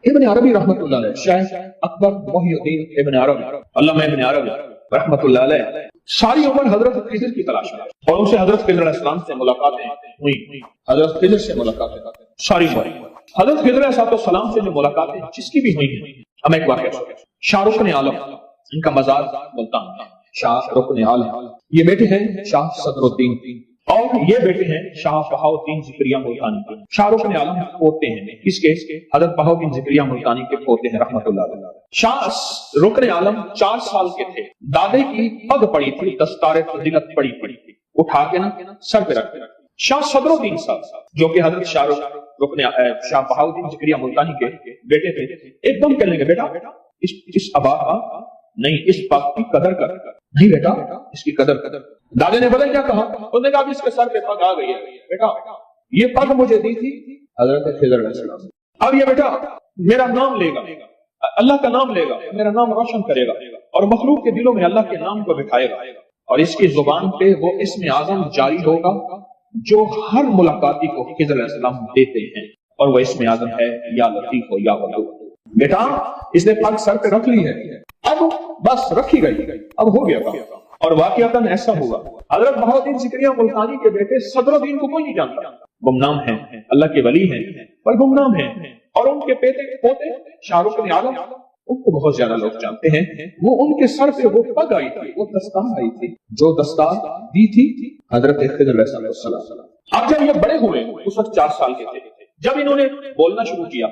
ابن عربی رحمۃ اللہ علیہ، شیخ اکبر محی الدین ابن عربی، علامہ ابن عربی رحمۃ اللہ علیہ، ساری عمر حضرت خضر کی تلاش میں، اور ان سے حضرت خضر علیہ السلام سے ملاقاتیں ہوئی، حضرت خضر سے ملاقاتیں ساری عمر، حضرت خضر علیہ السلام سے جو ملاقاتیں جس کی بھی ہوئی ہیں۔ ہم ایک واقعہ شاہ رکن عالم، ان کا مزار ملتان، شاہ رکن عالم، یہ بیٹے ہیں شاہ صدر الدین، اور یہ بیٹے ہیں شاہ بہاؤالدین زکریا ملتانی کے۔ شاہ رکن عالم پوتے ہیں کس کے؟ حضرت بہاؤالدین زکریا ملتانی کے پوتے ہیں رحمۃ اللہ علیہ۔ شاہ رکن عالم 4 سال کے تھے، دادے کی پگ پڑی تھی، دستار فضیلت پڑی تھی، اٹھا کے نا سر پہ رکھ کے۔ شاہ صدر الدین صاحب جو کہ حضرت شاہ بہاؤالدین زکریا ملتانی کے بیٹے تھے، ایک دم کہنے لگے بیٹا اس ابا کا نہیں، اس پگ کی قدر کر، نہیں بیٹا اس کی قدر کر۔ دادے نے پتہ کیا کہا؟ انہوں نے کہا اس کے سر پہ پگ آ گئی ہے، بیٹا یہ پگ مجھے دی تھی حضرت خضر علیہ السلام، اب یہ بیٹا میرا نام لے گا، اللہ کا نام لے گا، میرا نام روشن کرے گا، اور مخلوق کے دلوں میں اللہ کے نام کو بٹھائے گا، اور اس کی زبان پہ وہ اسم اعظم جاری ہوگا جو ہر ملاقاتی کو خضر علیہ السلام دیتے ہیں، اور وہ اسم اعظم ہے یا لطیف ہو یا ودود۔ بیٹا اس نے پگ سر پہ رکھ لی ہے، اب بس رکھی گئی، اب ہو گیا کام۔ اور واقعتاً ایسا ہوا، حضرت بہاؤالدین زکریا ملتانی کے بیٹے صدر الدین کو کوئی نہیں جانتا، گمنام ہیں، اللہ کے ولی ہیں پر گمنام ہیں، اور ان کے پوتے شاہ رکن عالم ان کو بہت زیادہ لوگ جانتے ہیں۔ وہ ان کے سر پہ وہ پگ آئی تھی، وہ دستار آئی تھی جو دستار دی تھی حضرت خضر علیہ السلام۔ اب جب یہ بڑے ہوئے، اس وقت 4 سال کے تھے، جب انہوں نے بولنا شروع کیا،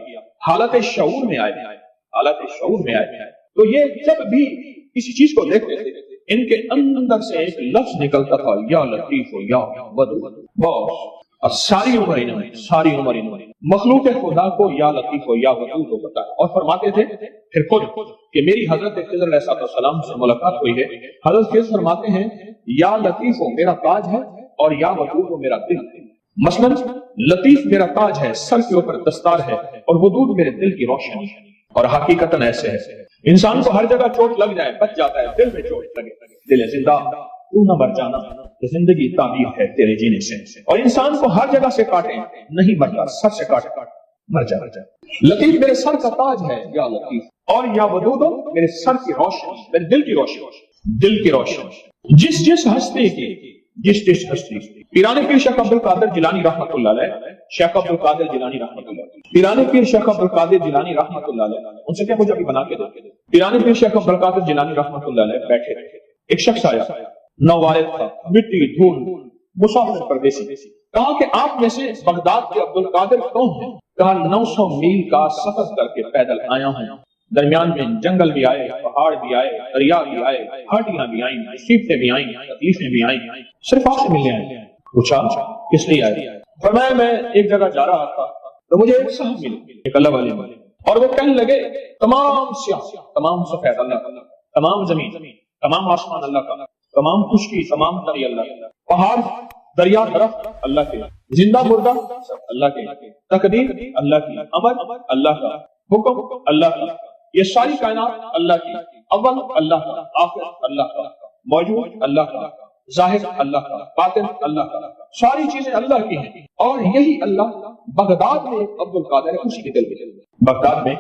حالت شعور میں آئے، تو یہ جب بھی کسی چیز کو دیکھتے تھے ان کے اندر سے ایک لفظ نکلتا تھا، یا لطیف ہو یا ودود۔ بس اور ساری عمر انہوں نے مخلوق خدا کو یا لطیف ہو یا ودود ہو بتایا، اور فرماتے تھے پھر خود کہ میری حضرت خضر علیہ السلام سے ملاقات ہوئی ہے، حضرت خضر فرماتے ہیں یا لطیف ہو میرا تاج ہے، اور یا ودود ہو میرا دل ہے۔ مثلا لطیف میرا تاج ہے، سر کے اوپر دستار ہے، اور ودود میرے دل کی روشنی ہے۔ اور حقیقتاً ایسے ہے، انسان کو ہر جگہ چوٹ لگ جائے بچ جاتا ہے، دل میں چوٹ لگے، دل زندہ تو نہ مر جانا، زندگی تعبیر ہے تیرے جینے سے، اور انسان کو ہر جگہ سے کاٹے نہیں مرتا، سر سے کاٹ مر جاتا۔ لطیف میرے سر کا تاج ہے یا لطیف، اور یا ودود میرے سر کی روشنی، میرے دل کی روشنی۔ جس ہستی کی جس ہستی، پیران پیر شیخ عبد القادر جیلانی رحمۃ اللہ علیہ، شیخ عبد القادر جیلانی رحمۃ اللہ علیہ، پیران پیر شیخ عبد القادر جیلانی رحمۃ اللہ علیہ، ان سے کیا مجھے ابھی بنا کے دو۔ پیران پیر شیخ عبد القادر جیلانی رحمۃ اللہ علیہ بیٹھے، ایک شخص آیا، نووالد تھا، مٹی دھول مسافر پردیسی، کہا کہ آپ میں سے بغداد کے عبد القادر کون ہیں؟ کہا 900 میل کا سفر کر کے پیدل آیا ہوں، درمیان میں جنگل بھی آئے، پہاڑ بھی آئے، دریا بھی آئے، ہاٹیاں بھی آئیں، مصیبتیں بھی آئیں، تکلیفیں بھی آئیں، صرف آپ سے ملنے آئے۔ پوچھا کس لیے آئے؟ فرمایا میں ایک جگہ جا رہا تھا تو مجھے ایک صاحب ملے، ایک اللہ والے ملے، اور وہ کہنے لگے تمام سیاہ، تمام سفید اللہ کا، تمام زمین، تمام آسمان اللہ کا، تمام خشکی، تمام تری اللہ کا، پہاڑ دریا درخت اللہ کے، زندہ مردہ اللہ کے، تقدیر اللہ کی، امر اللہ کا، حکم اللہ کا، یہ ساری کائنات اللہ کی، اول اللہ کا، آخر اللہ کا، موجود اللہ کا، ظاہر اللہ کا، باطن اللہ کا، ساری چیزیں اللہ کی ہیں۔ اور یہی اللہ بغداد میں ایک عبد القادر ہے، اسی کے دل میں، بغداد میں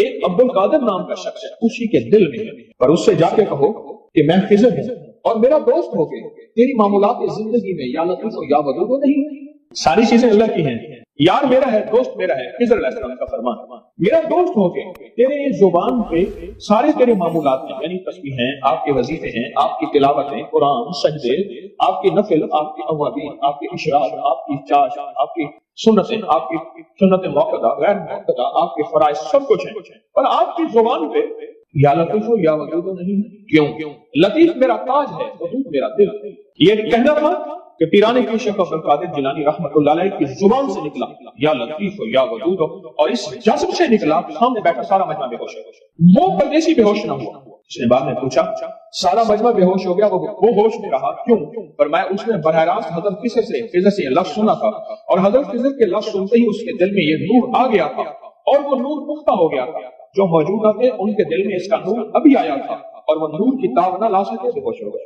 ایک عبد القادر نام کا شخص ہے، اسی کے دل میں ہے، پر اس سے جا کے کہو کہ میں خضر ہوں اور میرا دوست ہو کے تیری معمولات زندگی میں یا لطیف ہو یا ودود ہو نہیں، ساری چیزیں اللہ کی ہیں، یار میرا ہے، دوست میرا ہے، خضر علیہ السلام کا فرمان، میرا دوست ہو کے تیرے زبان پہ سارے تیرے معمولات ہیں، یعنی تسبیح ہیں، آپ کے وظیفے ہیں، آپ کی تلاوتیں، قرآن، سجدے، آپ کی نفل، آپ کی اوابین، آپ کے اشراق، آپ کی چاش، آپ کی سنتیں، آپ کی سنت موقدہ، غیر موقدہ، آپ کے فرائض، سب کچھ ہیں، پر آپ کی زبان پہ یا لطیف ہو یا ودود نہیں۔ کیوں؟ لطیف میرا تاج ہے، ودود میرا دل۔ یہ کہنا تھا کہ پیران پیر شیخ عبد القادر جیلانی رحمۃ اللہ علیہ کی زبان سے نکلا یا لطیف ہو یا ودود ہو، اور اس جذب سے نکلا، سامنے بیٹھا سارا مجمع بے ہوش ہے، وہ پردیسی بے ہوش نہ ہوا۔ اس نے بعد میں پوچھا، سارا مجمع بے ہوش ہو گیا، وہ ہوش میں رہا کیوں؟ فرمایا اس نے براہ راست حضرت خضر سے لفظ سنا تھا، اور حضرت خضر کے لفظ سنتے ہی اس کے دل میں یہ نور آ گیا تھا، اور وہ نور پختہ ہو گیا تھا، جو موجودہ تھے ان کے دل میں اس کا نور ابھی آیا تھا، اور وہ نور کی تاب نہ لا سکے، بے ہوش ہو گئے،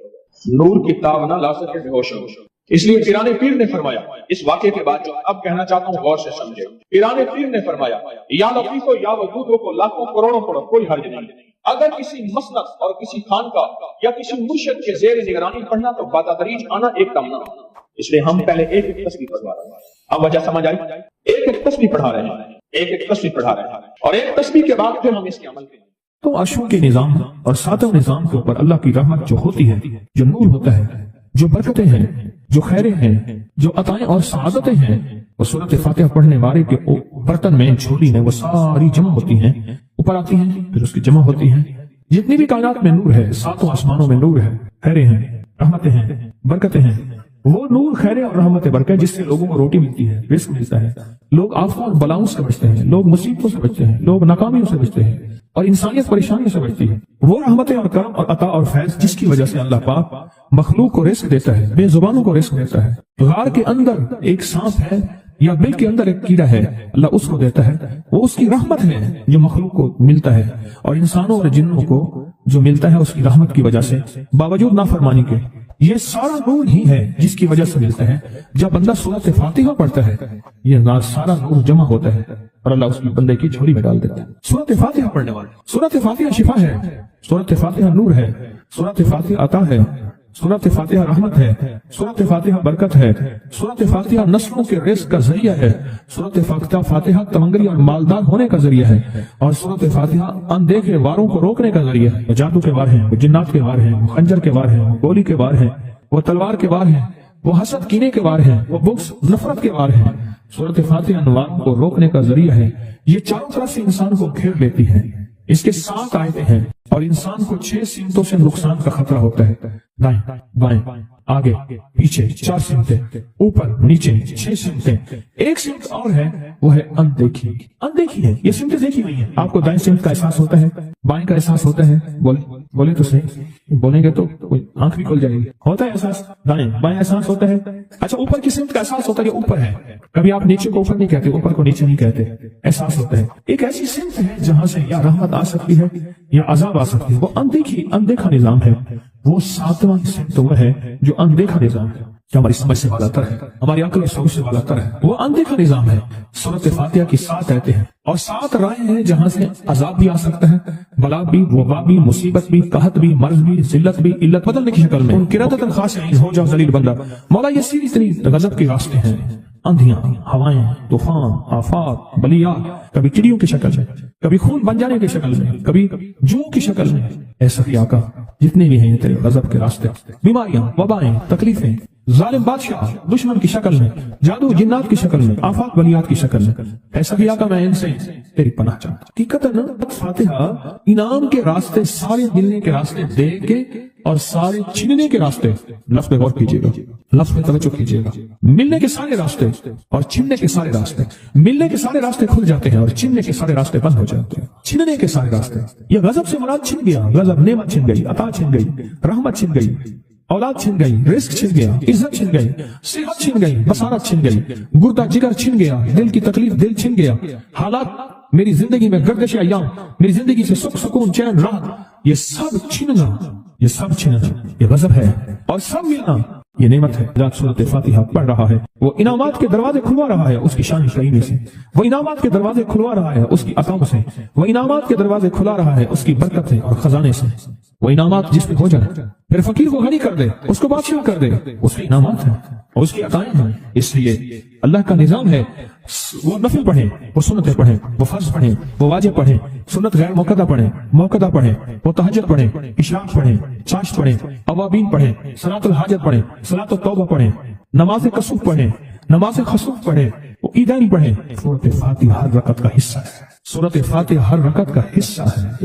نور کی تاب نہ لا سکے، بے ہوش ہو گئے۔ اس لیے پیران پیر نے فرمایا، اس واقعے کے بعد جو اب کہنا چاہتا ہوں غور سے سمجھے، پیران پیر نے فرمایا یا لطیف یا ودود کو لاکھوں کروڑوں پڑھو کوئی حرج نہیں، اگر کسی مسند اور کسی خانقاہ یا کسی مرشد کے زیر نگرانی پڑھنا تو بتدریج آنا ایک دم نہ، اس لیے ہم پہلے ایک ایک تسبیح پڑھوا رہے ہیں۔ اب وجہ سمجھ آئی؟ ایک ایک تسبیح پڑھا رہے ہیں، ایک ایک تسبیح پڑھا رہے ہیں، اور ایک تسبیح کے بعد پھر ہم اس کے عمل کریں۔ تو عرشوں کے نظام اور ساتوں نظام کے اوپر اللہ کی رحمت جو ہوتی ہے، جو نور ہوتا ہے، جو برکتیں ہیں، جو خیریں ہیں، جو عطائیں اور سعادتیں ہیں، وہ سورۃ فاتحہ پڑھنے والے کے برتن میں، جھولی میں وہ ساری جمع ہوتی ہیں، اوپر آتی ہیں، پھر اس کی جمع ہوتی ہیں۔ جتنی بھی کائنات میں نور ہے، ساتوں آسمانوں میں نور ہے، خیریں ہیں، رحمتیں ہیں، برکتیں ہیں، وہ نور، خیریں اور رحمت برکت جس سے لوگوں کو روٹی ملتی ہے، رزق ملتا ہے، لوگ آفات اور بلاؤں سے بچتے ہیں، لوگ مصیبتوں سے بچتے ہیں، لوگ ناکامیوں سے بچتے ہیں، اور انسانیت پریشانیوں سے بچتی ہے۔ وہ رحمتیں اور کرم اور عطا اور فیض جس کی وجہ سے اللہ پاک مخلوق کو رزق دیتا ہے، بے زبانوں کو رزق دیتا ہے۔ غار کے اندر ایک سانپ ہے یا بل کے اندر ایک کیڑا ہے، اللہ اس کو دیتا ہے، وہ اس کی رحمت ہے جو مخلوق کو ملتا ہے، اور انسانوں اور جنوں کو جو ملتا ہے اس کی رحمت کی وجہ سے، باوجود نافرمانی کے۔ یہ سارا نور ہی ہے جس کی وجہ سے ملتا ہے۔ جب بندہ سورۃ فاتحہ پڑھتا ہے، یہ سارا نور جمع ہوتا ہے اور اللہ اس کی بندے کی جھولی میں ڈال دیتا ہے۔ سورۃ فاتحہ پڑھنے والے، سورۃ فاتحہ شفا ہے، سورۃ فاتحہ نور ہے، سورۃ فاتحہ عطا ہے، سورۃ فاتحہ رحمت ہے، سورۃ فاتحہ برکت ہے، سورۃ فاتحہ نسلوں کے رزق کا ذریعہ ہے، سورۃ فاتحہ تمنگری اور مالدار ہونے کا ذریعہ ہے، اور سورۃ فاتحہ اندیکھے واروں کو روکنے کا ذریعہ ہے۔ وہ جادو کے وار ہیں، وہ جنات کے وار ہیں، وہ خنجر کے وار ہیں، وہ گولی کے وار ہیں، وہ تلوار کے وار ہیں، وہ حسد کینے کے وار ہیں، وہ بغض نفرت کے وار ہیں۔ سورۃ فاتحہ انوار کو روکنے کا ذریعہ ہے۔ یہ چاروں طرف سے انسان کو گھیر لیتی ہے۔ اس کے 7 آیتیں ہیں، اور انسان کو 6 سمتوں سے نقصان کا خطرہ ہوتا ہے، دائیں بائیں آگے پیچھے 4 سمتیں، اوپر نیچے 6 سمتیں۔ ایک سمت اور ہے، وہ ہے اندیکھی۔ اندیکھی ہے، یہ سمتیں دیکھی ہوئی ہیں۔ آپ کو دائیں سمت کا احساس ہوتا ہے، بائیں کا احساس ہوتا ہے، بولے تو صحیح، بولیں گے تو آنکھ بھی کھل جائے گی۔ ہوتا ہے احساس، دائیں بائیں احساس ہوتا ہے۔ اچھا، اوپر کی سمت کا احساس ہوتا ہے کہ اوپر ہے، کبھی آپ نیچے کو اوپر نہیں کہتے، اوپر کو نیچے نہیں کہتے، احساس ہوتا ہے۔ ایک ایسی سمت ہے جہاں سے یا رحمت آ سکتی ہے یا عذاب آ سکتی ہے، وہ اندیکھا نظام ہے۔ وہ 7واں سمت وہ ہے جو اندیکھا نظام ہے، جو ہماری سمجھ سے بالاتر ہے، ہماری عقل و شعور سے بالاتر ہے۔ وہ اندیکھا نظام ہے۔ سورۃ فاتحہ کی 7 آیتیں ہیں اور 7 رائیں ہیں جہاں سے عذاب بھی آ سکتا ہے، بلا بھی، وبا بھی، مصیبت بھی، قحط بھی، مرض بھی، ذلت بھی، علت بدلنے کی شکل میں۔ قرۃ خاشعین، ہو جاؤ ذلیل بندہ۔ مولا یہ سیدھی اتنی غضب کے راستے ہیں، اندھیاں، ہوائیں، طوفان، آفات، بلیات، کبھی چڑیوں کی شکل میں، کبھی خون بن جانے کی شکل میں، کبھی جو کی شکل میں۔ اے سخی آقا، جتنے بھی ہیں تیرے غضب کے راستے، بیماریاں، وبائیں، تکلیفیں، ظالم بادشاہ دشمن کی شکل میں، جادو جنات کی شکل میں، آفات بلیات کی شکل میں، اے سخی آقا میں ان سے تیری پناہ چاہتا ہوں۔ حقیقتاً فاتحہ انعام کے راستے، سارے ملنے کے راستے دے کے اور سارے چھننے کے راستے، لفظ پہ غور کیجیے گا، لفظ پہ توجہ کیجیے گا۔ ملنے کے سارے راستے اور چھننے کے سارے راستے، ملنے کے سارے راستے کھل جاتے ہیں اور چھننے کے سارے راستے بند ہو جاتے ہیں۔ چھننے کے سارے راستے، یہ غضب سے مراد چھن گیا، غضب نعمت چھن گئی، عطا چھن گئی، رحمت چھن گئی، اولاد چھن گئی، رزق چھن گیا، عزت چھن گئی، صحت چھن گئی، بصارت چھن گئی، گردہ جگر چھن گیا، دل کی تکلیف دل چھن گیا، حالات میری زندگی میں گردش ایام، میری زندگی سے سکھ سکون چین راحت، یہ سب چھننا، یہ سب چھننا، یہ غضب ہے، اور سب ملنا یہ نعمت ہے۔ جب سورۃ فاتحہ پڑھ رہا ہے، وہ انعامات کے دروازے کھلوا رہا ہے اس کی شان کریمی سے، وہ انعامات کے دروازے کھلوا رہا ہے اس کی عطاؤں سے، وہ انعامات کے دروازے کھلا رہا ہے اس کی برکت سے اور خزانے سے۔ وہ انعامات جس پہ ہو جائے، پھر فقیر کو غنی کر دے، اس کو بادشاہ کر دے، اس کے انعامات ہیں اور اس کی عطائیں ہیں۔ اس لیے اللہ کا نظام ہے، وہ نفل پڑھیں، وہ سنتیں پڑھیں، وہ فرض پڑھیں، وہ واجب پڑھیں، سنت غیر موقدہ پڑھیں، موقدہ پڑھیں، وہ تہجد پڑھیں، اشراق پڑھیں، چاشت پڑھیں، اوابین پڑھیں، صلاۃ الحاجت پڑھیں، صلاۃ التوبہ پڑھیں، نماز کسوف پڑھیں، نماز خسوف پڑھیں، وہ عیدین پڑھیں۔ سورۃ فاتحہ ہر رکعت کا حصہ ہے، سورۃ فاتحہ ہر رکعت کا حصہ ہے۔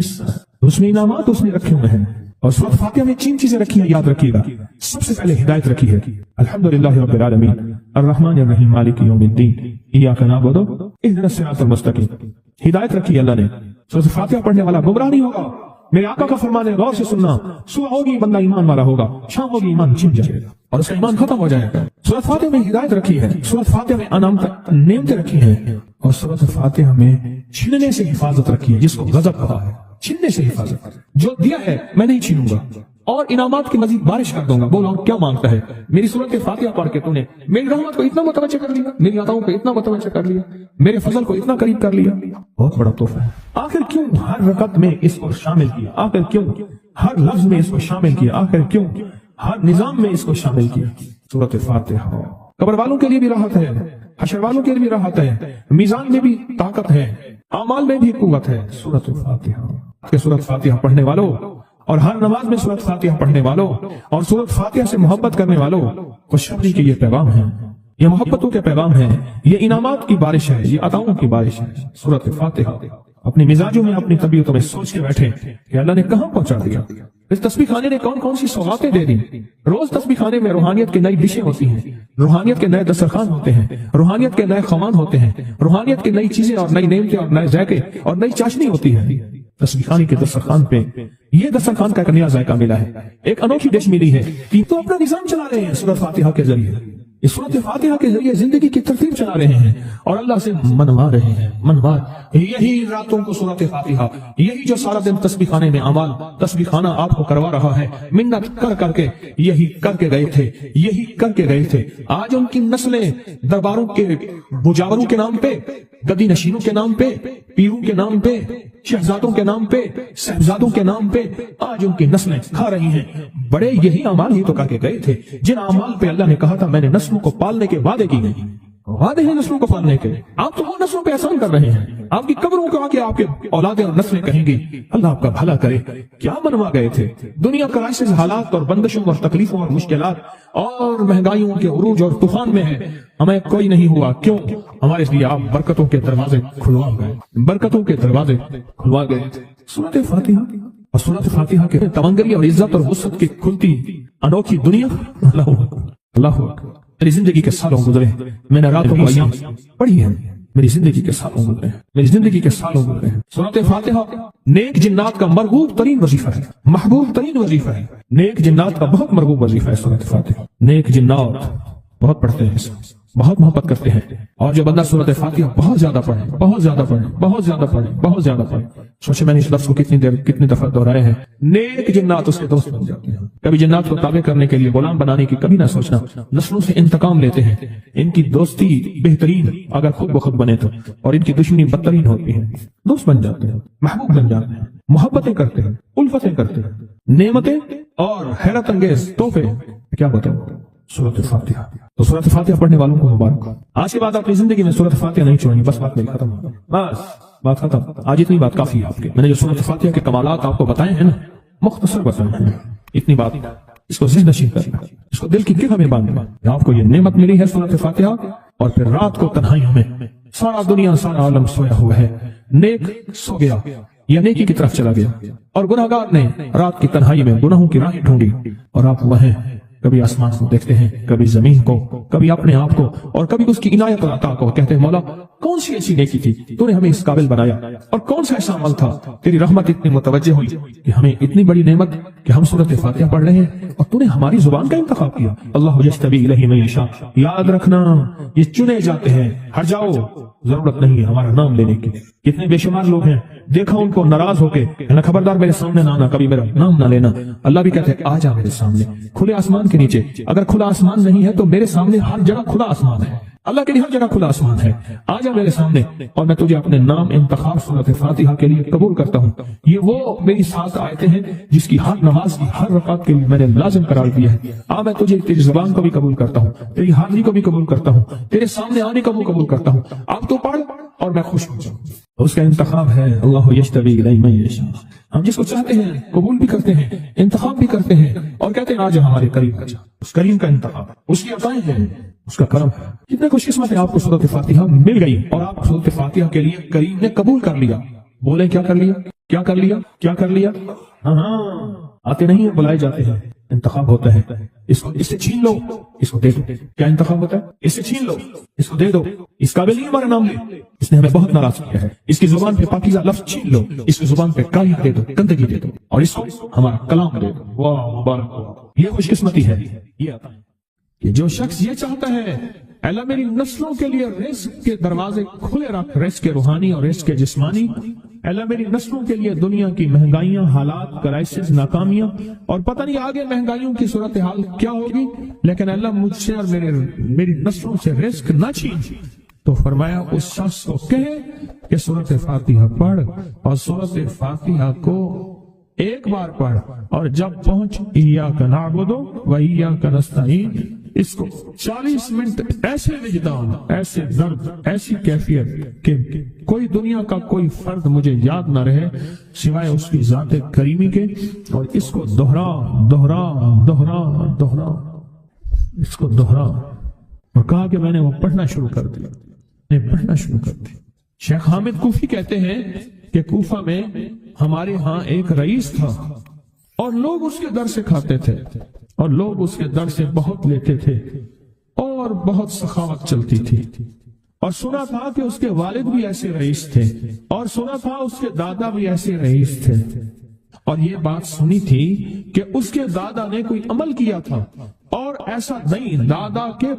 اس میں انعامات اس نے رکھے ہوئے ہیں، اور سورۃ فاتحہ میں 3 چیزیں رکھی ہیں، یاد رکھیے گا۔ سب سے پہلے ہدایت رکھی ہے، الحمدللہ رب العالمین الرحمن الرحیم مالک یوم الدین ایاک نعبد اهدنا الصراط المستقیم۔ ہدایت رکھی ہے اللہ نے۔ سورۃ فاتحہ پڑھنے والا گمراہ نہیں ہوگا، میرے آقا کا فرمان ہے، غور سے سننا۔ صبح ہوگی بندہ ایمان والا ہوگا، شام ہوگی ایمان چھن جائے گا اور اس کا ایمان ختم ہو جائے گا۔ سورۃ فاتحہ میں ہدایت رکھی ہے، سورۃ فاتحہ میں نعمتیں رکھی ہیں، اور سورۃ فاتحہ میں چھننے سے حفاظت رکھی ہے، جس کو غضب کہا ہے، چھننے سے حفاظت۔ جو دیا ہے میں نہیں چھینوں گا، اور انعامات کی مزید بارش کر دوں گا. بولو کیا مانگتا ہے؟ میری سورت فاتحہ پڑھ کے تو نے میری رحمت کو اتنا متوجہ کر لیا, میری عطاؤں کو اتنا متوجہ کر لیا, میرے فضل کو اتنا قریب کر لیا. بہت بڑا تحفہ ہے. آخر کیوں ہر رکعت میں اس کو شامل کیا؟ آخر کیوں ہر لفظ میں اس کو شامل کیا؟ آخر کیوں ہر نظام میں اس کو شامل کیا؟ سورت فاتحہ قبر والوں کے لیے بھی راحت ہے, حشر والوں کے لیے بھی راحت ہے, میزان میں بھی طاقت ہے, اعمال میں بھی قوت ہے. سورت فاتحہ. سورت فاتحہ پڑھنے والوں اور ہر نماز میں سورت فاتحہ پڑھنے والوں اور سورت فاتحہ سے محبت کرنے والوں خوشخبری کے یہ پیغام ہے, یہ محبتوں کے پیغام ہے, یہ انعامات کی بارش ہے, یہ عطاؤں کی بارش ہے. سورت فاتحہ اپنی مزاجوں میں, اپنی طبیعتوں میں سوچ کے بیٹھے کہ اللہ نے کہاں پہنچا دیا. اس تسبیح خانے نے کون کون سی سوغاتیں دے دی. روز تسبیح خانے میں روحانیت کی نئی ڈشیں ہوتی ہیں, روحانیت کے نئے دسترخوان ہوتے ہیں, روحانیت کے نئے خوان ہوتے ہیں, روحانیت کی نئی چیزیں اور نئی نعمتیں اور نئے ذائقے اور نئی چاشنی ہوتی ہے. تسبیح خانے کے دسترخوان پہ یہ دسترخوان کا ایک نیا ذائقہ ملا ہے, ایک انوکھی ڈش ملی ہے. تو اپنا نظام چلا رہے ہیں سورت فاتحہ کے ذریعے, اس سورت فاتحہ کے ذریعے زندگی کی ترتیب چلا رہے ہیں اور اللہ سے منوا رہے ہیں. منوا یہی راتوں کو سورت فاتحہ, یہی جو سارا دن تسبیح خانے میں اعمال تسبیح خانہ آپ کو کروا رہا ہے, منت کر کر کے یہی کر کے گئے تھے, یہی کر کے گئے تھے. آج ان کی نسلیں درباروں کے بجاوروں کے نام پہ, گدی نشینوں کے نام پہ, پیروں کے نام پہ, شہزادوں کے نام پہ, صاحبزادوں کے نام پہ آج ان کی نسلیں کھا رہی ہیں. بڑے یہی اعمال ہی تو کر کے گئے تھے جن اعمال پہ اللہ نے کہا تھا میں نے نسلوں کو پالنے کے وعدے کی گئی. وعدے ہیں نسلوں کو پالنے کے. آپ تو وہ نسلوں پہ احسان کر رہے ہیں. آپ کی قبروں کو آگے آپ کے اولادیں اور نسلیں کہیں گی اللہ آپ کا بھلا کرے. کیا منوا گئے تھے؟ دنیا کرائسس حالات اور بندشوں اور تکلیفوں اور مشکلات اور مہنگائیوں کے عروج اور طوفان میں ہے, ہمیں کوئی نہیں ہوا. کیوں؟ ہمارے لیے آپ برکتوں کے دروازے کھلوا گئے, برکتوں کے دروازے کھلوا گئے. سورت فاتحہ اور سورت فاتحہ کے تمنگری اور عزت اور وسعت کی کھلتی انوکھی دنیا. اللہ اللہ میری زندگی کے سالوں گزرے, میں نے راتوں کو ایام پڑھی ہیں, میری زندگی کے سالوں گزرے ہیں, میری زندگی کے سالوں گزرے ہیں. سورت فاتحہ نیک جنات کا مرغوب ترین وظیفہ ہے, محبوب ترین وظیفہ ہے. نیک جنات کا بہت مرغوب وظیفہ ہے سورت فاتحہ. نیک جنات بہت پڑھتے ہیں, بہت محبت کرتے ہیں, اور جو بندہ سورت فاتحہ بہت زیادہ پڑھے, بہت زیادہ پڑھے, بہت زیادہ پڑھے, بہت زیادہ پڑھے. سوچے میں نے اس لفظ کو کتنی دفعہ دہرائے ہیں. نیک جنات اس کے دوست بن جاتے ہیں. کبھی جنات کو تابع کرنے کے لیے غلام بنانے کی کبھی نہ سوچنا. نسلوں سے انتقام لیتے ہیں. ان کی دوستی بہترین اگر خود بخود بنے تو, اور ان کی دشمنی بدترین ہوتی ہے. دوست بن جاتے ہیں, محبوب بن جاتے ہیں, محبتیں کرتے ہیں, الفتیں کرتے ہیں, نعمتیں اور حیرت انگیز تحفے. کیا بتاؤں سورت فاتحہ. تو سورت فاتحہ پڑھنے والوں کو مبارک. آج کے بعد اپنی زندگی میں سورت فاتحہ نہیں چھوڑیں. بس بات میری ختم, بس بات ختم. آج اتنی بات کافی ہے آپ کے. میں نے جو سورت فاتحہ کے کمالات آپ کو بتائے ہیں نا, مختصر بتائے ہیں, اتنی بات. اس کو ذہن نشین کرنا, اس کو دل کی گرہ میں باندھنا. آپ کو یہ نعمت ملی ہے سورت فاتحہ, اور پھر رات کو تنہائیوں میں سارا دنیا سارا عالم سویا ہوا ہے, نیک سو گیا یا نیکی کی طرف چلا گیا, اور گناہگار نے رات کی تنہائی میں گناہوں کی راہیں ڈھونڈی, اور آپ وہیں کبھی آسمان کو دیکھتے ہیں, کبھی زمین کو, کبھی اپنے آپ کو, اور کبھی اس کی عنایت اور عطا کو. کہتے ہیں مولا کون سی ایسی نیکی تھی تو نے ہمیں اس قابل بنایا, اور کون سا ایسا عمل تھا تیری رحمت اتنی متوجہ ہوئی کہ ہمیں اتنی بڑی نعمت کہ ہم سورت فاتحہ پڑھ رہے ہیں اور تو نے ہماری زبان کا انتخاب کیا. اللہ یجتبی الیہ من یشاء. یاد رکھنا یہ چنے جاتے ہیں, ہٹ جاؤ, ضرورت نہیں ہے ہمارا نام لینے کی. کتنے بے شمار لوگ ہیں, دیکھا ان کو ناراض ہو کے خبردار میرے سامنے نہ آنا, کبھی میرا نام نہ لینا. اللہ بھی کہتے ہیں آ جا میرے سامنے, کھلے آسمان کے نیچے. اگر کھلا آسمان نہیں ہے تو میرے سامنے ہر جگہ کھلا آسمان ہے. اللہ کے لیے ہر جگہ کھلا آسمان ہے. آ جا میرے سامنے, اور میں تجھے اپنے نام انتخاب سورت فاتحہ کے لیے قبول کرتا ہوں. یہ وہ میری 7 آیتیں ہیں جس کی ہر نماز کی ہر رکعت کے لیے میں نے لازم قرار دیا ہے. میں تجھے تیری زبان کو بھی قبول کرتا ہوں, تیری حاضری کو بھی قبول کرتا ہوں, تیرے سامنے آنے کو بھی قبول کرتا ہوں. اب تو پڑھ اور میں خوش ہو جاؤں. اس کا انتخاب ہے اللہ یجتبی الیہ من یشاء. ہم جس کو چاہتے ہیں قبول بھی کرتے ہیں, انتخاب بھی کرتے ہیں, اور کہتے ہیں آج ہمارے قریب آ جا. اس کریم کا انتخاب, اس کی عطائیں ہیں, اس کا کرم ہے. کتنے خوش قسمت ہے آپ کو سورت فاتحہ مل گئی, اور آپ سورت فاتحہ کے لیے کریم نے قبول کر لیا. بولے کیا کر لیا, کیا کر لیا, کیا کر لیا. ہاں آتے نہیں ہیں, بلائے جاتے ہیں. انتخاب ہوتا ہے, اس کو, اس سے چھین لو, اس کو دے دو. کیا انتخاب ہوتا ہے؟ اس سے چھین لو, اس کو دے دو. اس قابل نہیں ہمارا نام لے, اس نے ہمیں بہت ناراض کیا ہے. اس کی زبان پہ پاکیزہ لفظ چھین لو, اس کی زبان پہ کالیاں دے دو, گندگی دے دو, اور اس کو ہمارا کلام دے دو. واہ مبارک. یہ خوش قسمتی ہے. یہ آتا ہے کہ جو شخص یہ چاہتا ہے اللہ میری نسلوں کے لیے رزق کے دروازے کھلے رکھ، رزق کے روحانی اور رزق کے جسمانی۔ اللہ میری نسلوں کے لیے دنیا کی مہنگائیاں، حالات، کرائسس، ناکامیاں، اور پتہ نہیں آگے مہنگائیوں کی صورتحال کیا ہوگی، لیکن اللہ مجھ سے اور میری نسلوں سے رزق نہ چھین۔ تو فرمایا اس شخص کو کہے کہ سورۃ فاتحہ پڑھ، اور سورۃ فاتحہ کو ایک بار پڑھ، اور جب پہنچ ایاک نعبد و ایاک نستعین، اس کو 40 منٹ ایسے وجدان، ایسے درد، ایسی کیفیت کہ کوئی دنیا کا کوئی فرد مجھے یاد نہ رہے سوائے اس کی ذات کریمی کے، اور اس کو دوہرا دوہرا دوہرا دوہرا، اس کو دوہرا۔ اور کہا کہ میں نے وہ پڑھنا شروع کر دیا، پڑھنا شروع کر دیا۔ شیخ حامد کوفی کہتے ہیں کہ کوفہ میں ہمارے ہاں ایک رئیس تھا، اور لوگ اس کے در سے کھاتے تھے، اور لوگ اس کے در سے بہت لیتے تھے، اور بہت سخاوت چلتی تھی۔ اور سنا تھا کہ اس کے والد بھی ایسے رئیس تھے، اور سنا تھا اس کے دادا بھی ایسے رئیس تھے، اور یہ بات سنی تھی کہ اس کے دادا نے کوئی عمل کیا تھا، اور ایسا نہیں، دادا کے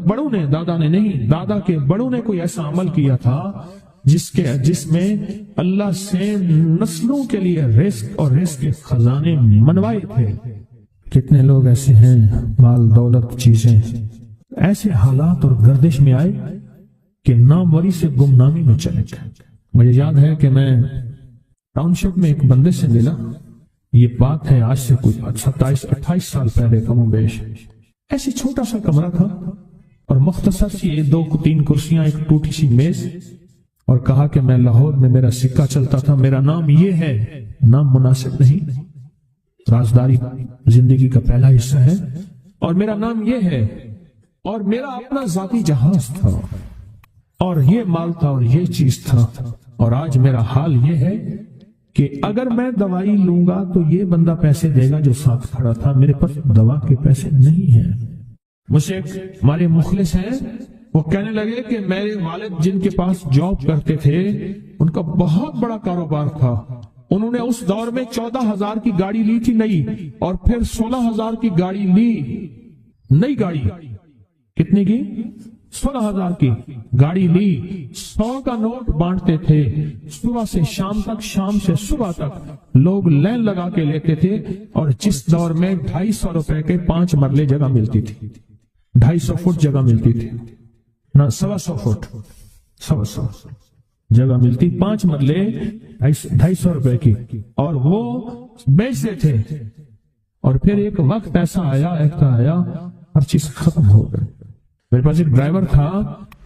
بڑوں نے کوئی ایسا عمل کیا تھا جس میں اللہ سے نسلوں کے لیے رزق اور رزق کے خزانے منوائے تھے۔ کتنے لوگ ایسے ہیں، مال دولت چیزیں، ایسے حالات اور گردش میں آئے کہ ناموری سے گمنامی میں چلے گئے۔ مجھے یاد ہے کہ میں ٹاؤن شپ میں ایک بندے سے ملا، یہ بات ہے آج سے کوئی 27-28 سال پہلے کم و بیش۔ ایسی چھوٹا سا کمرہ تھا، اور مختصر سی 2-3 کرسیاں، ایک ٹوٹی سی میز، اور کہا کہ میں لاہور میں میرا سکہ چلتا تھا، میرا نام یہ ہے، نام مناسب نہیں، رازداری زندگی کا پہلا حصہ ہے، اور میرا نام یہ ہے، اور میرا اپنا ذاتی جہاز تھا، اور یہ مال تھا، اور یہ چیز تھا، اور آج میرا حال یہ ہے کہ اگر میں دوائی لوں گا تو یہ بندہ پیسے دے گا جو ساتھ کھڑا تھا، میرے پاس دوا کے پیسے نہیں ہیں۔ مجھ سے ہمارے مخلص ہیں، وہ کہنے لگے کہ میرے والد جن کے پاس جاب کرتے تھے ان کا بہت بڑا کاروبار تھا، انہوں نے اس دور میں 14,000 کی گاڑی لی تھی نئی، اور پھر 16,000 کی گاڑی لی، نئی گاڑی، کتنے کی؟ 16,000 کی گاڑی لی، 100 کا نوٹ بانٹتے تھے، صبح سے شام تک، شام سے صبح تک لوگ لائن لگا کے لیتے تھے، اور جس دور میں 250 روپے کے 5 مرلے جگہ ملتی تھی، 250 فٹ جگہ ملتی تھی، نہ 125 فٹ، 125 جگہ ملتی، 5 مرلے 250 روپے کی، اور وہ بیچتے تھے۔ اور پھر ایک وقت ایسا آیا ہر چیز ختم ہو گئی۔ میرے پاس ایک ڈرائیور تھا،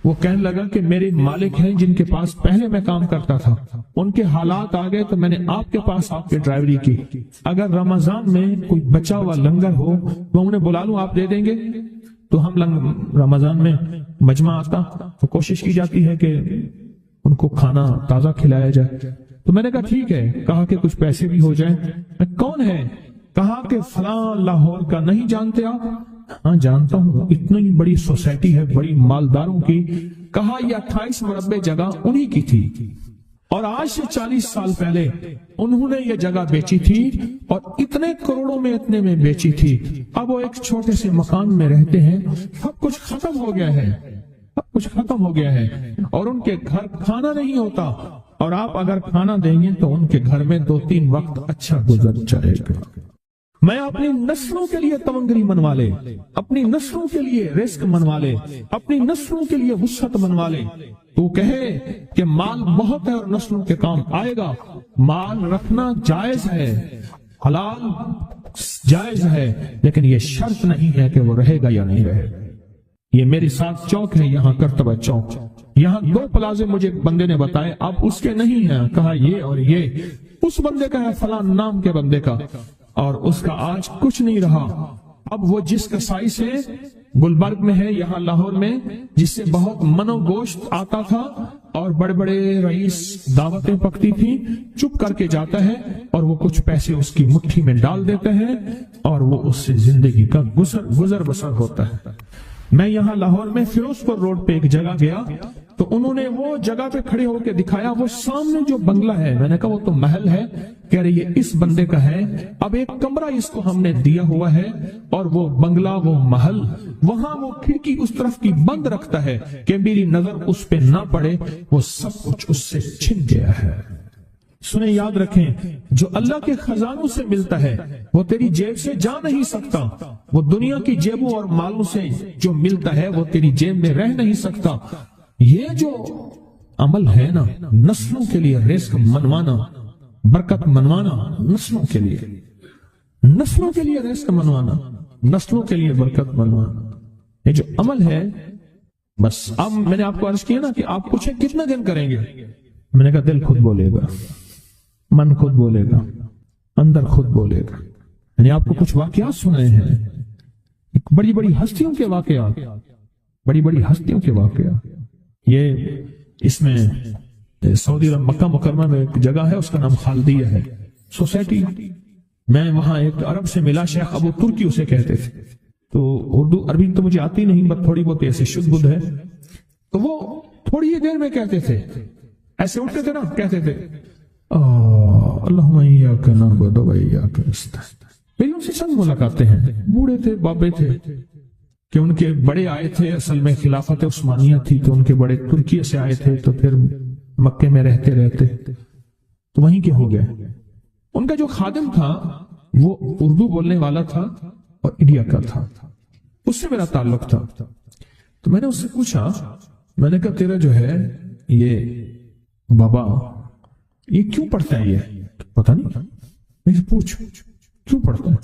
وہ کہنے لگا کہ میرے مالک ہیں جن کے پاس پہلے میں کام کرتا تھا، ان کے حالات آ گئے تو میں نے آپ کے پاس آپ کی ڈرائیوری کی، اگر رمضان میں کوئی بچا ہوا لنگر ہو تو انہیں بلا لوں، آپ دے دیں گے؟ تو ہم رمضان میں مجمع آتا تو کوشش کی جاتی ہے کہ ان کو کھانا تازہ کھلایا جائے۔ تو میں نے کہا ٹھیک ہے، کہا کہ کچھ پیسے بھی ہو جائیں۔ میں کون ہے؟ کہا کہ فلاں لاہور کا، نہیں جانتے آپ؟ ہاں جانتا ہوں، اتنی بڑی سوسائٹی ہے، بڑی مالداروں کی۔ کہا یہ 28 مربع جگہ انہی کی تھی، اور آج سے 40 سال پہلے انہوں نے یہ جگہ بیچی تھی، اور اتنے کروڑوں میں اتنے میں بیچی تھی۔ اب وہ ایک چھوٹے سے مکان میں رہتے ہیں، سب کچھ ختم ہو گیا ہے، سب کچھ ختم ہو گیا ہے، اور ان کے گھر کھانا نہیں ہوتا، اور آپ اگر کھانا دیں گے تو ان کے گھر میں 2-3 وقت اچھا گزر جائے گا۔ میں اپنی نسلوں کے لیے تمنگری منوا لے، اپنی نسلوں کے لیے رزق منوا لے، اپنی نسلوں کے لیے وسعت منوا لے۔ تو کہے کہ مال بہت ہے اور نسلوں کے کام آئے گا، مال رکھنا جائز ہے، حلال جائز ہے، لیکن یہ شرط نہیں ہے کہ وہ رہے گا یا نہیں رہے گا۔ یہ میرے ساتھ چوک ہے، یہاں کرتبہ چوک، یہاں 2 پلازے مجھے بندے نے بتائے، اب اس کے نہیں ہیں، کہا یہ اور یہ اس بندے کا ہے، فلاں نام کے بندے کا، اور اس کا آج کچھ نہیں رہا۔ اب وہ جس کسائی سے گلبرگ میں ہے، یہاں لاہور میں، جس سے بہت منو گوشت آتا تھا اور بڑے بڑے رئیس دعوتیں پکتی تھی، چپ کر کے جاتا ہے اور وہ کچھ پیسے اس کی مٹھی میں ڈال دیتے ہیں اور وہ اس سے زندگی کا گزر بسر ہوتا ہے۔ میں یہاں لاہور میں فیروزپور روڈ پہ ایک جگہ گیا تو انہوں نے وہ جگہ پہ کھڑے ہو کے دکھایا، وہ سامنے جو بنگلہ ہے، میں نے کہا وہ تو محل ہے، کہہ رہے یہ اس بندے کا ہے، اب ایک کمرہ اس کو ہم نے دیا ہوا ہے اور وہ بنگلہ وہ محل وہاں وہ کھڑکی اس طرف کی بند رکھتا ہے کہ میری نظر اس پہ نہ پڑے، وہ سب کچھ اس سے چھن گیا ہے۔ سنیں، یاد رکھیں، جو اللہ کے خزانوں سے ملتا ہے وہ تیری جیب سے جا نہیں سکتا، وہ دنیا کی جیبوں اور مالوں سے جو ملتا ہے وہ تیری جیب میں رہ نہیں سکتا۔ یہ جو عمل ہے نا، نسلوں کے لیے رزق منوانا، برکت منوانا، نسلوں کے لیے رزق منوانا، نسلوں کے لیے برکت منوانا، یہ جو عمل ہے، بس اب میں نے آپ کو عرض کیا نا کہ آپ پوچھیں کتنے دن کریں گے، میں نے کہا دل خود بولے گا، من خود بولے گا، اندر خود بولے گا۔ میں نے آپ کو کچھ واقعات سنائے ہیں، بڑی بڑی ہستیوں کے واقعات، یہ اس میں سعودی عرب مکہ مکرمہ میں ایک جگہ ہے، اس کا نام خالدیہ ہے سوسائٹی۔ میں وہاں ایک عرب سے ملا، شیخ ابو ترکی اسے کہتے تھے، تو اردو عربی تو مجھے آتی نہیں، بس تھوڑی بہت ایسے شدھ بدھ ہے، تو وہ تھوڑی ہی دیر میں کہتے تھے، ایسے اٹھتے تھے نا، کہتے تھے اللہم ایاک نعبد و ایاک نستعین۔ میری ان سے چند ملاقاتیں ہیں، بوڑھے تھے، بابے تھے، کہ ان کے بڑے آئے تھے، اصل میں خلافت عثمانیہ تھی تو ان کے بڑے ترکیہ سے آئے تھے، تو پھر مکے میں رہتے تو وہیں کے ہو گئے۔ ان کا جو خادم تھا وہ اردو بولنے والا تھا اور انڈیا کا تھا، اس سے میرا تعلق تھا، تو میں نے اس سے پوچھا، میں نے کہا تیرا جو ہے یہ بابا یہ کیوں پڑھتا ہے؟ یہ پتہ نہیں، میں پوچھ کیوں پڑھتا ہے؟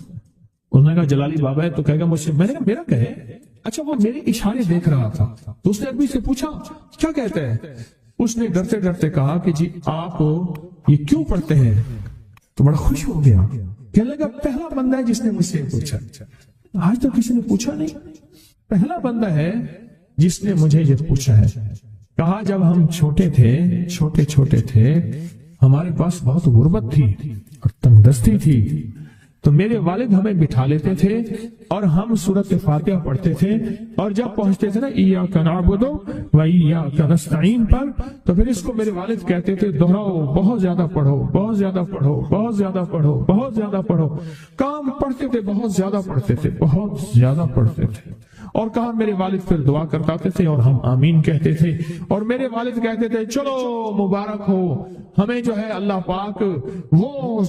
اس نے کہا جلالی بابا ہے تو کہے گا مجھ سے، میں نے کہا میرا کہے، اچھا وہ میرے اشارے دیکھ رہا تھا، تو اس نے ابھی سے پوچھا کیا کہتا ہے؟ اس نے ڈرتے ڈرتے کہا کہ جی آپ یہ کیوں پڑھتے ہیں؟ تو بڑا خوش ہو گیا، کہنے لگا پہلا بندہ ہے جس نے مجھ سے پوچھا، آج تک کسی نے پوچھا نہیں، پہلا بندہ ہے جس نے مجھے یہ پوچھا ہے۔ کہا جب ہم چھوٹے تھے ہمارے پاس بہت غربت تھی اور تنگ دستی تھی، تو میرے والد ہمیں بٹھا لیتے تھے اور ہم سورۃ فاتحہ پڑھتے تھے، اور جب پہنچتے تھے نا ایاک نعبد و ایاک نستعین پر، تو پھر اس کو میرے والد کہتے تھے دہراؤ، بہت زیادہ پڑھو، بہت زیادہ پڑھو، بہت زیادہ پڑھو، بہت زیادہ پڑھو۔ کام پڑھتے تھے، بہت زیادہ پڑھتے تھے، بہت زیادہ پڑھتے تھے، اور کہا میرے والد پھر دعا کرتے تھے اور ہم آمین کہتے تھے، اور میرے والد کہتے تھے چلو مبارک ہو، ہمیں جو ہے اللہ پاک وہ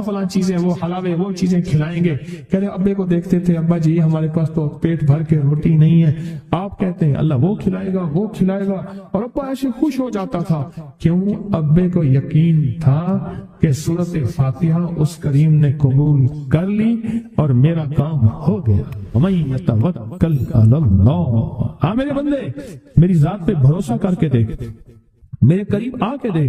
فلاں چیزیں، وہ حلاوے، وہ چیزیں کھلائیں گے۔ کہہ رہے ابے کو دیکھتے تھے، ابا جی ہمارے پاس تو پیٹ بھر کے روٹی نہیں ہے، آپ کہتے ہیں اللہ وہ کھلائے گا، وہ کھلائے گا، اور ابا ایسے خوش ہو جاتا تھا۔ کیوں؟ ابے کو یقین تھا کہ سورۃ فاتحہ اس کریم نے قبول کر لی اور میرا کام ہو گیا۔ وَمَن يَتَوَكَّلْ عَلَى اللَّهِ، میرے بندے میری ذات پہ بھروسہ کر کے دیکھ، میرے قریب آ کے دیکھ۔